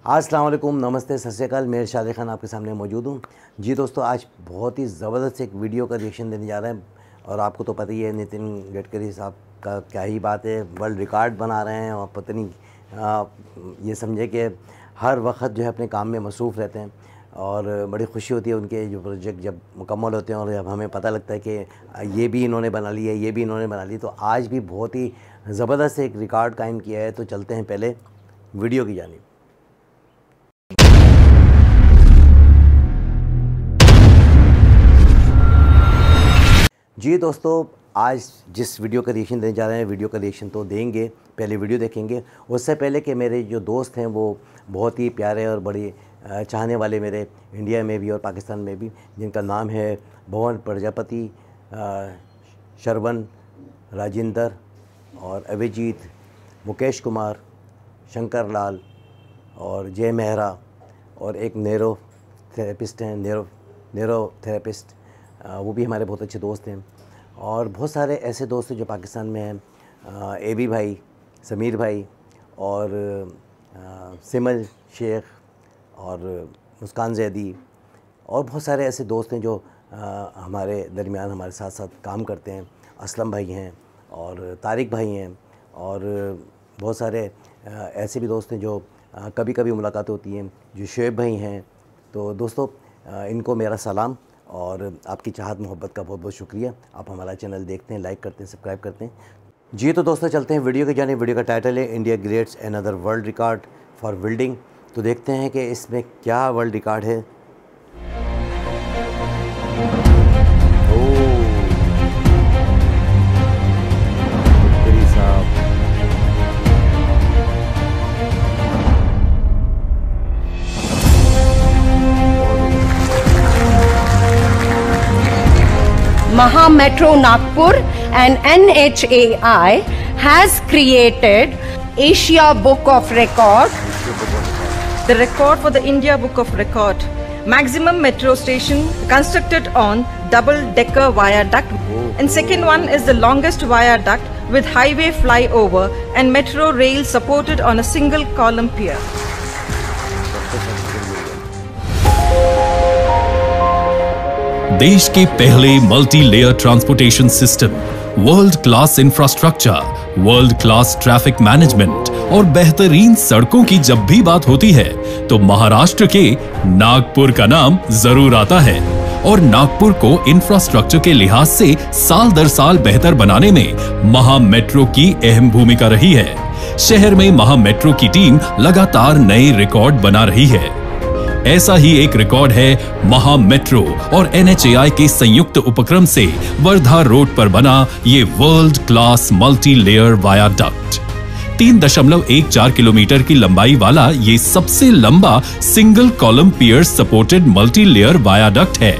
अस्सलाम वालेकुम, नमस्ते, सत श्री अकाल। मैं शादी खान आपके सामने मौजूद हूँ। जी दोस्तों, आज बहुत ही ज़बरदस्त एक वीडियो का रिएक्शन देने जा रहे हैं। और आपको तो पता ही है नितिन गडकरी साहब का क्या ही बात है, वर्ल्ड रिकॉर्ड बना रहे हैं। और पता नहीं ये समझे कि हर वक्त जो है अपने काम में मसरूफ़ रहते हैं। और बड़ी खुशी होती है उनके जो प्रोजेक्ट जब मुकम्मल होते हैं और जब हमें पता लगता है कि ये भी इन्होंने बना लिया, ये भी इन्होंने बना ली। तो आज भी बहुत ही ज़बरदस्त एक रिकॉर्ड कायम किया है। तो चलते हैं पहले वीडियो की जानिब। जी दोस्तों, आज जिस वीडियो का रिएक्शन देने जा रहे हैं, वीडियो का रिएक्शन तो देंगे, पहले वीडियो देखेंगे। उससे पहले कि मेरे जो दोस्त हैं वो बहुत ही प्यारे और बड़ी चाहने वाले मेरे इंडिया में भी और पाकिस्तान में भी, जिनका नाम है भवन प्रजापति, श्रवण, राजिंदर और अभिजीत, मुकेश कुमार, शंकर लाल और जय मेहरा, और एक नेरो थेरेपिस्ट हैं, नेरो थेरेपिस्ट, वो भी हमारे बहुत अच्छे दोस्त हैं। और बहुत सारे ऐसे दोस्त हैं जो पाकिस्तान में हैं, एबी भाई, समीर भाई और सिमल शेख और मुस्कान जैदी, और बहुत सारे ऐसे दोस्त हैं जो हमारे दरमियान हमारे साथ साथ काम करते हैं। असलम भाई हैं और तारिक भाई हैं, और बहुत सारे ऐसे भी दोस्त हैं जो कभी कभी मुलाकातें होती हैं, जो शुएब भाई हैं। तो दोस्तों, इनको मेरा सलाम और आपकी चाहत मोहब्बत का बहुत बहुत शुक्रिया। आप हमारा चैनल देखते हैं, लाइक करते हैं, सब्सक्राइब करते हैं। जी तो दोस्तों, चलते हैं वीडियो के जाने। वीडियो का टाइटल है India creates another world record for building. तो देखते हैं कि इसमें क्या वर्ल्ड रिकॉर्ड है। Maha Metro Nagpur and NHAI has created Asia Book of Record. The record for the India Book of Record. Maximum metro station constructed on double-decker viaduct. And second one is the longest viaduct with highway flyover and metro rail supported on a single column pier. देश के पहले multi layer transportation system, world class infrastructure, world class traffic management और बेहतरीन सड़कों की जब भी बात होती है तो महाराष्ट्र के नागपुर का नाम जरूर आता है। और नागपुर को इंफ्रास्ट्रक्चर के लिहाज से साल दर साल बेहतर बनाने में महा मेट्रो की अहम भूमिका रही है। शहर में महा मेट्रो की टीम लगातार नए रिकॉर्ड बना रही है। ऐसा ही एक रिकॉर्ड है महा मेट्रो और NHAI के संयुक्त उपक्रम से वर्धा रोड पर बना ये world class multi layer viaduct. 3.14 kilometre की लंबाई वाला ये सबसे लंबा सिंगल कॉलम पियर सपोर्टेड मल्टी लेयर वायाडक्ट है।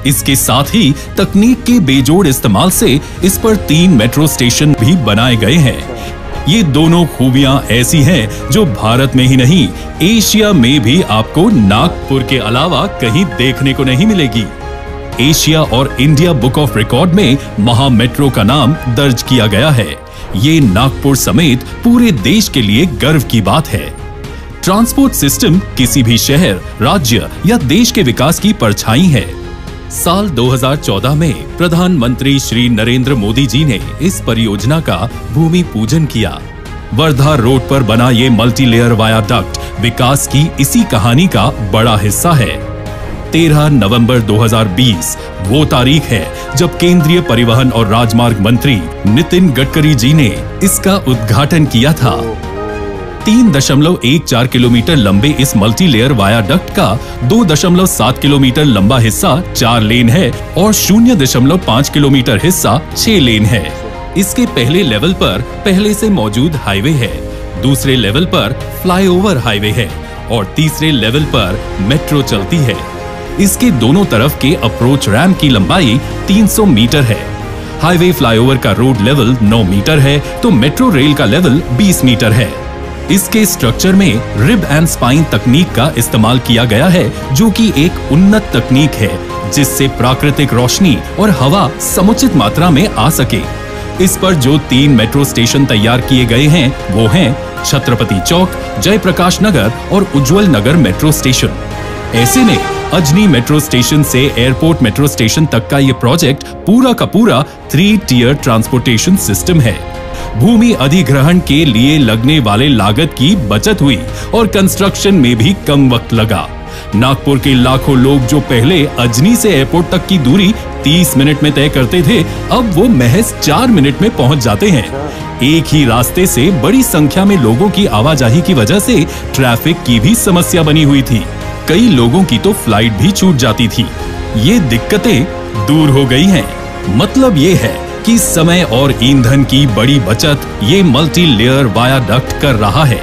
इसके साथ ही तकनीक के बेजोड़ इस्तेमाल से इस पर 3 मेट्रो स्टेशन भी बनाए गए हैं। ये दोनों खूबियां ऐसी हैं जो भारत में ही नहीं, एशिया में भी आपको नागपुर के अलावा कहीं देखने को नहीं मिलेगी। एशिया और इंडिया बुक ऑफ रिकॉर्ड में महा मेट्रो का नाम दर्ज किया गया है। ये नागपुर समेत पूरे देश के लिए गर्व की बात है। ट्रांसपोर्ट सिस्टम किसी भी शहर, राज्य या देश के विकास की परछाई है। साल 2014 में प्रधानमंत्री श्री नरेंद्र मोदी जी ने इस परियोजना का भूमि पूजन किया। वर्धा रोड पर बना ये मल्टी लेयर वायाडक्ट विकास की इसी कहानी का बड़ा हिस्सा है। 13 नवंबर 2020 वो तारीख है जब केंद्रीय परिवहन और राजमार्ग मंत्री नितिन गडकरी जी ने इसका उद्घाटन किया था। 3.14 किलोमीटर लंबे इस मल्टी लेयर वायाडक्ट का 2.7 किलोमीटर लंबा हिस्सा 4 लेन है और 0.5 किलोमीटर हिस्सा 6 लेन है। इसके पहले लेवल पर पहले से मौजूद हाईवे है, दूसरे लेवल पर फ्लाईओवर हाईवे है और तीसरे लेवल पर मेट्रो चलती है। इसके दोनों तरफ के अप्रोच रैंप की लंबाई 300 मीटर है। हाईवे फ्लाईओवर का रोड लेवल 9 मीटर है तो मेट्रो रेल का लेवल 20 मीटर है। इसके स्ट्रक्चर में रिब एंड स्पाइन तकनीक का इस्तेमाल किया गया है, जो कि एक उन्नत तकनीक है जिससे प्राकृतिक रोशनी और हवा समुचित मात्रा में आ सके। इस पर जो 3 मेट्रो स्टेशन तैयार किए गए हैं वो हैं छत्रपति चौक, जयप्रकाश नगर और उज्जवल नगर मेट्रो स्टेशन। ऐसे में अजनी मेट्रो स्टेशन से एयरपोर्ट मेट्रो स्टेशन तक का ये प्रोजेक्ट पूरा का पूरा 3 टियर ट्रांसपोर्टेशन सिस्टम है। भूमि अधिग्रहण के लिए लगने वाले लागत की बचत हुई और कंस्ट्रक्शन में भी कम वक्त लगा। नागपुर के लाखों लोग जो पहले अजनी से एयरपोर्ट तक की दूरी 30 मिनट में तय करते थे, अब वो महज 4 मिनट में पहुंच जाते हैं। एक ही रास्ते से बड़ी संख्या में लोगों की आवाजाही की वजह से ट्रैफिक की भी समस्या बनी हुई थी। कई लोगों की तो फ्लाइट भी छूट जाती थी। ये दिक्कतें दूर हो गई हैं। मतलब ये है कि समय और ईंधन की बड़ी बचत ये मल्टी लेयर वायाडक्ट कर रहा है।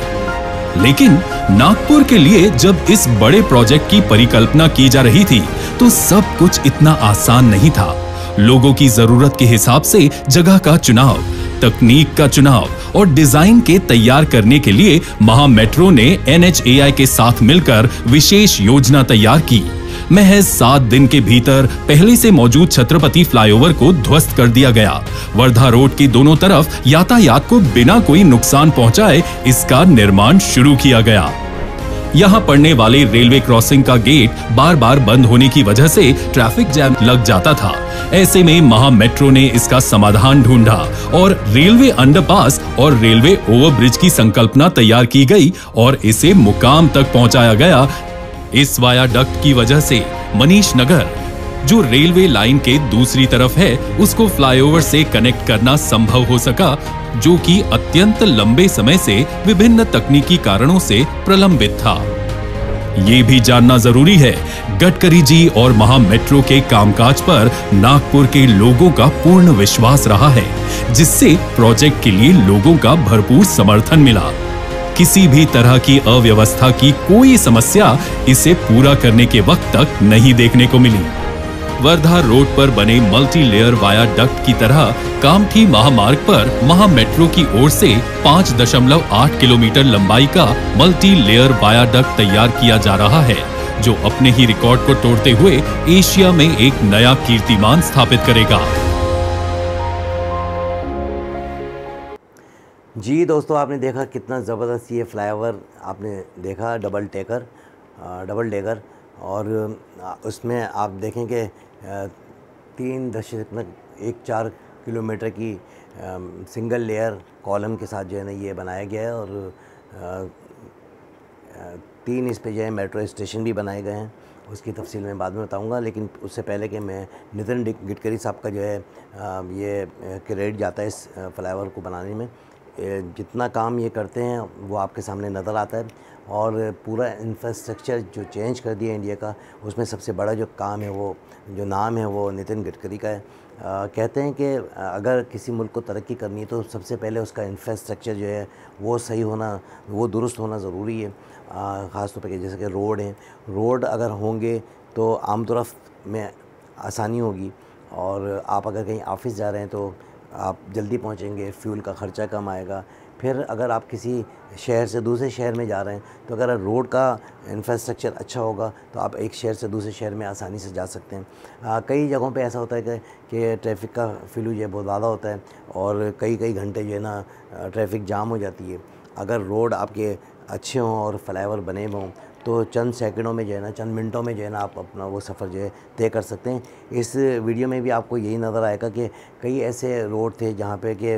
लेकिन नागपुर के लिए जब इस बड़े प्रोजेक्ट की परिकल्पना की जा रही थी, तो सब कुछ इतना आसान नहीं था। लोगों की जरूरत के हिसाब से जगह का चुनाव, तकनीक का चुनाव और डिजाइन के तैयार करने के लिए महा मेट्रो ने NHAI के साथ मिलकर विशेष योजना तैयार की। महज 7 दिन के भीतर पहले से मौजूद छत्रपति फ्लाईओवर को ध्वस्त कर दिया गया। वर्धा रोड के दोनों तरफ यातायात को बिना कोई नुकसान पहुंचाए इसका निर्माण शुरू किया गया। यहाँ पड़ने वाले रेलवे क्रॉसिंग का गेट बार बार बंद होने की वजह से ट्रैफिक जैम लग जाता था। ऐसे में महा मेट्रो ने इसका समाधान ढूंढा और रेलवे अंडरपास और रेलवे ओवरब्रिज की संकल्पना तैयार की गई और इसे मुकाम तक पहुंचाया गया। इस वायाडक्ट की वजह से मनीष नगर, जो रेलवे लाइन के दूसरी तरफ है, उसको फ्लाईओवर से कनेक्ट करना संभव हो सका, जो कि अत्यंत लंबे समय से विभिन्न तकनीकी कारणों से प्रलंबित था। ये भी जानना जरूरी है, गडकरी जी और महा मेट्रो के कामकाज पर नागपुर के लोगों का पूर्ण विश्वास रहा है, जिससे प्रोजेक्ट के लिए लोगों का भरपूर समर्थन मिला। किसी भी तरह की अव्यवस्था की कोई समस्या इसे पूरा करने के वक्त तक नहीं देखने को मिली। वर्धा रोड पर बने मल्टी लेयर वायाडक्ट की तरह कामठी महामार्ग पर महा मेट्रो की ओर से 5.8 किलोमीटर लंबाई का मल्टी लेयर वायाडक्ट तैयार किया जा रहा है, जो अपने ही रिकॉर्ड को तोड़ते हुए एशिया में एक नया कीर्तिमान स्थापित करेगा। जी दोस्तों, आपने देखा कितना ज़बरदस्त ये फ्लाईओवर आपने देखा, डबल डेकर, और उसमें आप देखेंगे 3.14 किलोमीटर की सिंगल लेयर कॉलम के साथ जो है ना ये बनाया गया है, और 3 इस पे जो है मेट्रो स्टेशन भी बनाए गए हैं। उसकी तफसील मैं बाद में बताऊंगा, लेकिन उससे पहले कि मैं नितिन गडकरी साहब का जो है ये क्रेडिट जाता है इस फ्लाईओवर को बनाने में। जितना काम ये करते हैं वो आपके सामने नज़र आता है, और पूरा इंफ्रास्ट्रक्चर जो चेंज कर दिया इंडिया का, उसमें सबसे बड़ा जो काम है, वो जो नाम है, वो नितिन गडकरी का है। कहते हैं कि अगर किसी मुल्क को तरक्की करनी है तो सबसे पहले उसका इंफ्रास्ट्रक्चर जो है वो सही होना, वो दुरुस्त होना ज़रूरी है। ख़ास तौर पर जैसे कि रोड अगर होंगे तो आम तरफ में आसानी होगी, और आप अगर कहीं ऑफिस जा रहे हैं तो आप जल्दी पहुंचेंगे, फ्यूल का ख़र्चा कम आएगा। फिर अगर आप किसी शहर से दूसरे शहर में जा रहे हैं तो अगर रोड का इंफ्रास्ट्रक्चर अच्छा होगा तो आप एक शहर से दूसरे शहर में आसानी से जा सकते हैं। कई जगहों पे ऐसा होता है कि ट्रैफिक का फ्लू जो है बहुत ज़्यादा होता है, और कई घंटे जो है ना ट्रैफिक जाम हो जाती है। अगर रोड आपके अच्छे हों और फ्लाईओवर बने हों तो चंद सेकंडों में जो है ना, चंद मिनटों में जो है ना आप अपना वो सफ़र जो है तय कर सकते हैं। इस वीडियो में भी आपको यही नज़र आएगा कि कई ऐसे रोड थे जहाँ पे कि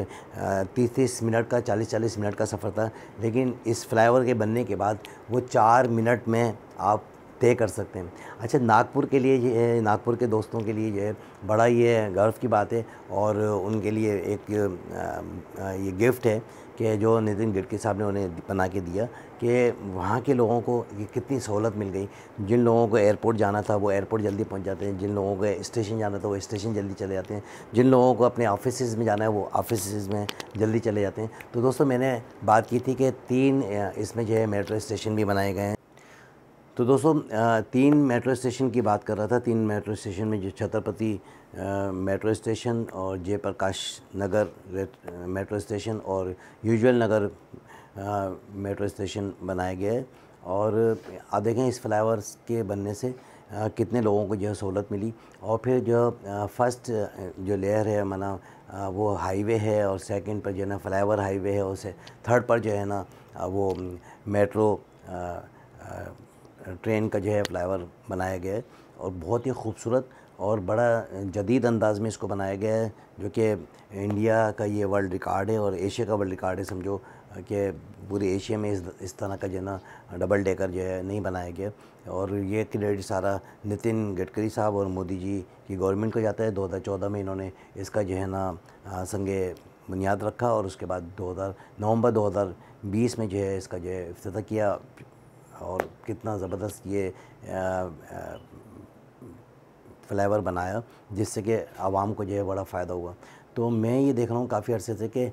30-30 मिनट का, 40-40 मिनट का सफ़र था, लेकिन इस फ्लाईओवर के बनने के बाद वो 4 मिनट में आप तय कर सकते हैं। अच्छा, नागपुर के लिए ये, नागपुर के दोस्तों के लिए जो है बड़ा ये गर्व की बात है, और उनके लिए एक ये गिफ्ट है कि जो नितिन गडकरी साहब ने उन्हें बना के दिया, कि वहाँ के लोगों को ये कितनी सहूलत मिल गई। जिन लोगों को एयरपोर्ट जाना था वो एयरपोर्ट जल्दी पहुँच जाते हैं, जिन लोगों को स्टेशन जाना था वो स्टेशन जल्दी चले जाते हैं, जिन लोगों को अपने ऑफिसेज़ में जाना है वो ऑफिसेज़ में जल्दी चले जाते हैं। तो दोस्तों, मैंने बात की थी कि 3 इसमें जो है मेट्रो स्टेशन भी बनाए गए हैं। तो दोस्तों, 3 मेट्रो स्टेशन की बात कर रहा था। 3 मेट्रो स्टेशन में जो छत्रपति मेट्रो स्टेशन और जयप्रकाश नगर मेट्रो स्टेशन और यूजुअल नगर मेट्रो स्टेशन बनाया गया है। और आप देखें इस फ्लाईओवर के बनने से कितने लोगों को जो है सहूलत मिली। और फिर जो फर्स्ट जो लेयर है माना वो हाईवे है, और सेकंड पर जो है ना फ्लाईओवर हाईवे है, और थर्ड पर जो है ना वो मेट्रो ट्रेन का जो है फ्लाईओवर बनाया गया है और बहुत ही खूबसूरत और बड़ा जदीद अंदाज में इसको बनाया गया है, जो कि इंडिया का ये वर्ल्ड रिकॉर्ड है और एशिया का वर्ल्ड रिकॉर्ड है। समझो कि पूरे एशिया में इस तरह का जो है ना डबल डेकर जो है नहीं बनाया गया। और ये क्रेडिट सारा नितिन गडकरी साहब और मोदी जी की गवर्नमेंट को जाता है। 2014 में इन्होंने इसका जो है ना संगे बुनियाद रखा और उसके बाद नवंबर 2020 में जो है इसका जो है इफ्तिताह किया। और कितना ज़बरदस्त ये फ्लेवर बनाया जिससे कि आवाम को जो है बड़ा फ़ायदा हुआ। तो मैं ये देख रहा हूँ काफ़ी अर्से से कि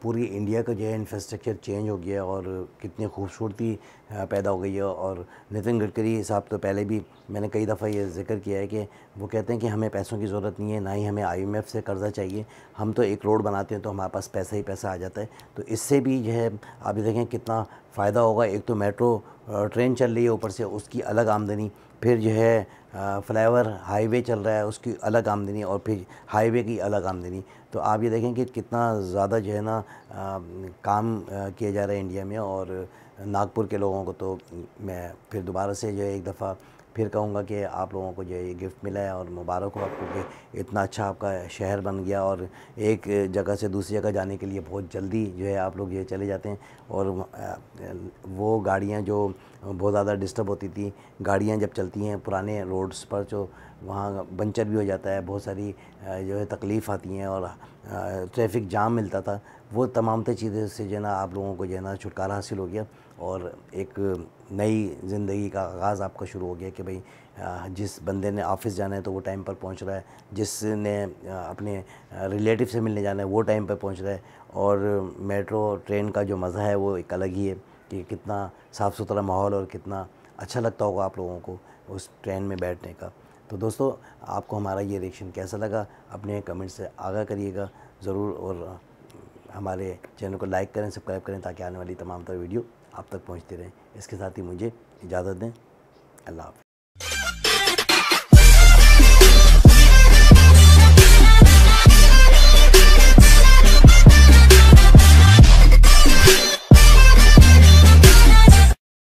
पूरी इंडिया का जो है इंफ्रास्ट्रक्चर चेंज हो गया और कितनी खूबसूरती पैदा हो गई है। और नितिन गडकरी साहब तो पहले भी मैंने कई दफ़ा ये जिक्र किया है कि वो कहते हैं कि हमें पैसों की ज़रूरत नहीं है, ना ही हमें IMF से कर्ज़ा चाहिए। हम तो एक रोड बनाते हैं तो हमारे पास पैसा ही पैसा आ जाता है। तो इससे भी जो है आप देखें कितना फ़ायदा होगा। एक तो मेट्रो ट्रेन चल रही है, ऊपर से उसकी अलग आमदनी, फिर जो है फ्लाईओवर हाईवे चल रहा है उसकी अलग आमदनी, और फिर हाईवे की अलग आमदनी। तो आप ये देखें कि कितना ज़्यादा जो है ना काम किया जा रहा है इंडिया में। और नागपुर के लोगों को तो मैं फिर दोबारा से जो है एक दफ़ा फिर कहूँगा कि आप लोगों को जो है ये गिफ्ट मिला है और मुबारक हो आपको कि इतना अच्छा आपका शहर बन गया। और एक जगह से दूसरी जगह जाने के लिए बहुत जल्दी जो है आप लोग ये चले जाते हैं। और वो गाड़ियाँ जो बहुत ज़्यादा डिस्टर्ब होती थी, गाड़ियाँ जब चलती हैं पुराने रोड्स पर जो वहाँ पंचर भी हो जाता है, बहुत सारी जो है तकलीफ़ आती हैं और ट्रैफिक जाम मिलता था, वो तमाम चीज़ें से जो है ना आप लोगों को जो है ना छुटकारा हासिल हो गया और एक नई ज़िंदगी का आगाज़ आपका शुरू हो गया कि भाई जिस बंदे ने ऑफ़िस जाना है तो वो टाइम पर पहुंच रहा है, जिसने अपने रिलेटिव से मिलने जाना है वो टाइम पर पहुंच रहा है। और मेट्रो ट्रेन का जो मज़ा है वो एक अलग ही है कि कितना साफ़ सुथरा माहौल और कितना अच्छा लगता होगा आप लोगों को उस ट्रेन में बैठने का। तो दोस्तों, आपको हमारा ये रिएक्शन कैसा लगा अपने कमेंट से आगाह करिएगा ज़रूर। और हमारे चैनल को लाइक करें, सब्सक्राइब करें ताकि आने वाली तमाम तरह वीडियो आप तक पहुंचती रहें। इसके साथ ही मुझे इजाज़त दें। अल्लाह हाफ़िज़।